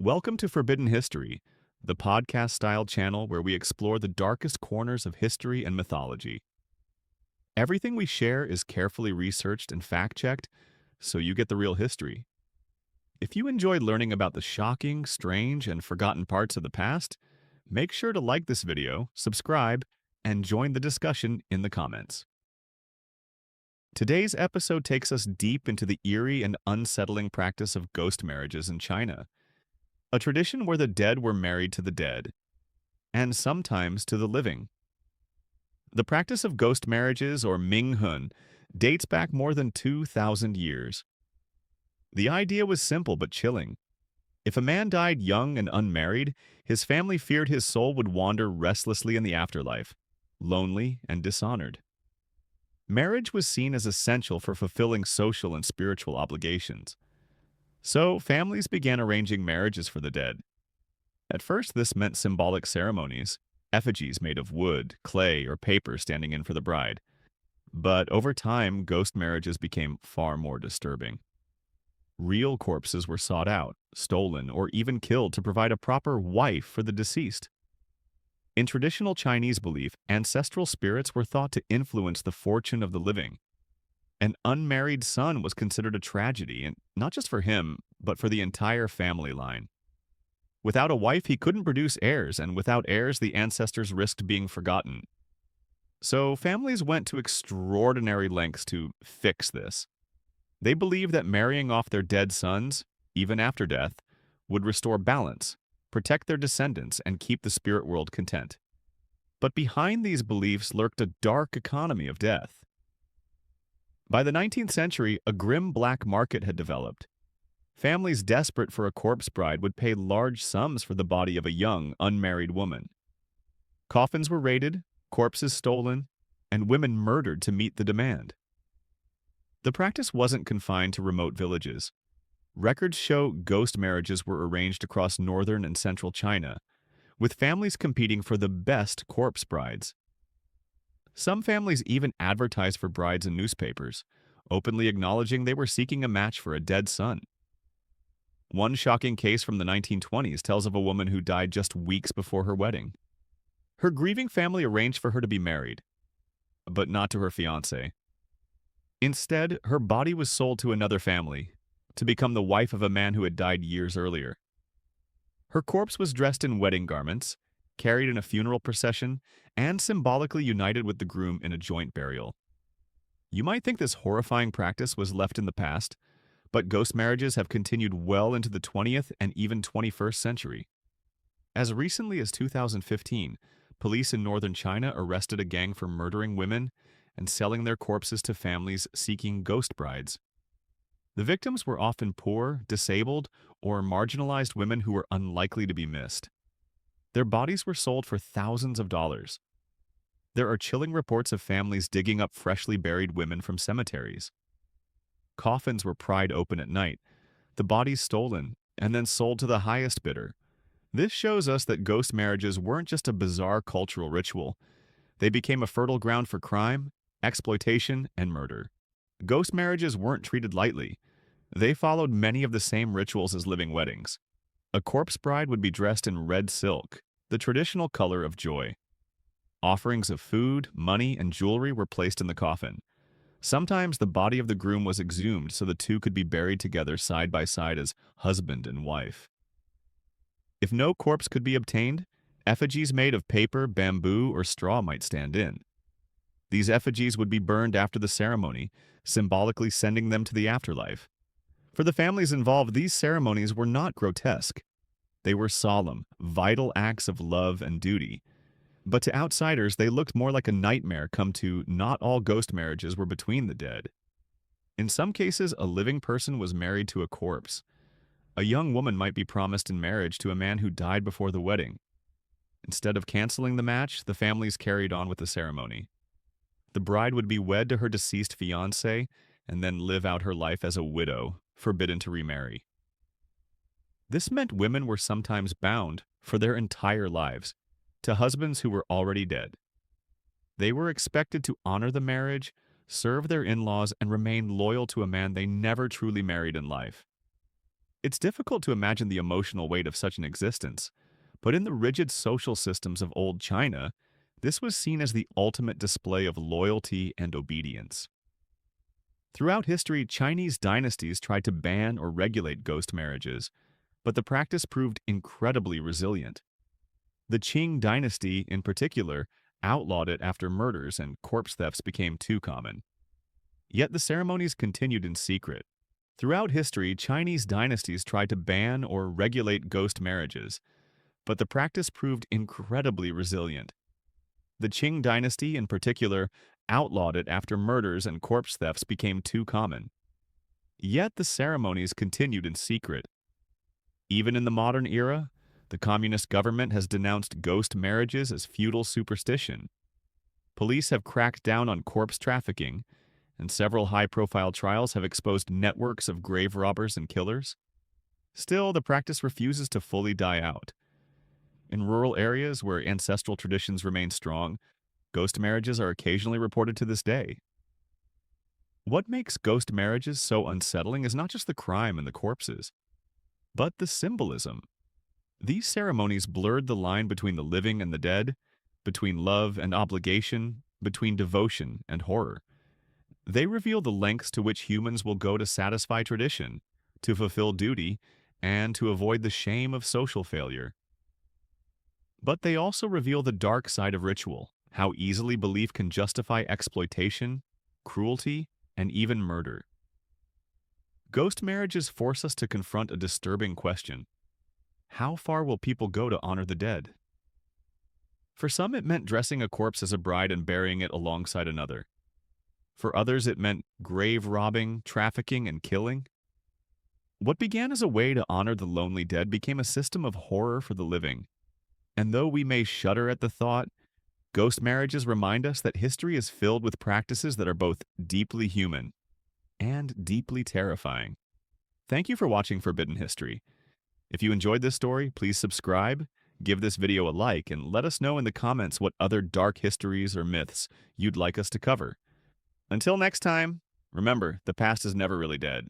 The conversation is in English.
Welcome to Forbidden History, the podcast-style channel where we explore the darkest corners of history and mythology. Everything we share is carefully researched and fact-checked, so you get the real history. If you enjoy learning about the shocking, strange, and forgotten parts of the past, make sure to like this video, subscribe, and join the discussion in the comments. Today's episode takes us deep into the eerie and unsettling practice of ghost marriages in China, a tradition where the dead were married to the dead, and sometimes to the living. The practice of ghost marriages, or minghun, dates back more than 2,000 years. The idea was simple but chilling. If a man died young and unmarried, his family feared his soul would wander restlessly in the afterlife, lonely and dishonored. Marriage was seen as essential for fulfilling social and spiritual obligations. So, families began arranging marriages for the dead. At first, this meant symbolic ceremonies, effigies made of wood, clay, or paper standing in for the bride. But over time, ghost marriages became far more disturbing. Real corpses were sought out, stolen, or even killed to provide a proper wife for the deceased. In traditional Chinese belief, ancestral spirits were thought to influence the fortune of the living. An unmarried son was considered a tragedy, and not just for him, but for the entire family line. Without a wife, he couldn't produce heirs, and without heirs, the ancestors risked being forgotten. So families went to extraordinary lengths to fix this. They believed that marrying off their dead sons, even after death, would restore balance, protect their descendants, and keep the spirit world content. But behind these beliefs lurked a dark economy of death. By the 19th century, a grim black market had developed. Families desperate for a corpse bride would pay large sums for the body of a young, unmarried woman. Coffins were raided, corpses stolen, and women murdered to meet the demand. The practice wasn't confined to remote villages. Records show ghost marriages were arranged across northern and central China, with families competing for the best corpse brides. Some families even advertised for brides in newspapers, openly acknowledging they were seeking a match for a dead son. One shocking case from the 1920s tells of a woman who died just weeks before her wedding. Her grieving family arranged for her to be married, but not to her fiancé. Instead, her body was sold to another family, to become the wife of a man who had died years earlier. Her corpse was dressed in wedding garments, carried in a funeral procession, and symbolically united with the groom in a joint burial. You might think this horrifying practice was left in the past, but ghost marriages have continued well into the 20th and even 21st century. As recently as 2015, police in northern China arrested a gang for murdering women and selling their corpses to families seeking ghost brides. The victims were often poor, disabled, or marginalized women who were unlikely to be missed. Their bodies were sold for thousands of dollars. There are chilling reports of families digging up freshly buried women from cemeteries. Coffins were pried open at night, the bodies stolen, and then sold to the highest bidder. This shows us that ghost marriages weren't just a bizarre cultural ritual. They became a fertile ground for crime, exploitation, and murder. Ghost marriages weren't treated lightly. They followed many of the same rituals as living weddings. A corpse bride would be dressed in red silk, the traditional color of joy. Offerings of food, money, and jewelry were placed in the coffin. Sometimes the body of the groom was exhumed so the two could be buried together side by side as husband and wife. If no corpse could be obtained, effigies made of paper, bamboo, or straw might stand in. These effigies would be burned after the ceremony, symbolically sending them to the afterlife. For the families involved, these ceremonies were not grotesque. They were solemn, vital acts of love and duty. But to outsiders, they looked more like a nightmare come to. Not all ghost marriages were between the dead. In some cases, a living person was married to a corpse. A young woman might be promised in marriage to a man who died before the wedding. Instead of canceling the match, the families carried on with the ceremony. The bride would be wed to her deceased fiancé and then live out her life as a widow, forbidden to remarry. This meant women were sometimes bound, for their entire lives, to husbands who were already dead. They were expected to honor the marriage, serve their in-laws, and remain loyal to a man they never truly married in life. It's difficult to imagine the emotional weight of such an existence, but in the rigid social systems of old China, this was seen as the ultimate display of loyalty and obedience. Throughout history, Chinese dynasties tried to ban or regulate ghost marriages, but the practice proved incredibly resilient. The Qing dynasty, in particular, outlawed it after murders and corpse thefts became too common. Yet the ceremonies continued in secret. Throughout history, Chinese dynasties tried to ban or regulate ghost marriages, but the practice proved incredibly resilient. The Qing dynasty, in particular, outlawed it after murders and corpse thefts became too common. Yet the ceremonies continued in secret. Even in the modern era, the communist government has denounced ghost marriages as feudal superstition. Police have cracked down on corpse trafficking, and several high-profile trials have exposed networks of grave robbers and killers. Still, the practice refuses to fully die out. In rural areas where ancestral traditions remain strong, ghost marriages are occasionally reported to this day. What makes ghost marriages so unsettling is not just the crime and the corpses, but the symbolism. These ceremonies blurred the line between the living and the dead, between love and obligation, between devotion and horror. They reveal the lengths to which humans will go to satisfy tradition, to fulfill duty, and to avoid the shame of social failure. But they also reveal the dark side of ritual, how easily belief can justify exploitation, cruelty, and even murder. Ghost marriages force us to confront a disturbing question. How far will people go to honor the dead? For some, it meant dressing a corpse as a bride and burying it alongside another. For others, it meant grave robbing, trafficking, and killing. What began as a way to honor the lonely dead became a system of horror for the living. And though we may shudder at the thought, ghost marriages remind us that history is filled with practices that are both deeply human and deeply terrifying. Thank you for watching Forbidden History. If you enjoyed this story, please subscribe, give this video a like, and let us know in the comments what other dark histories or myths you'd like us to cover. Until next time, remember, the past is never really dead.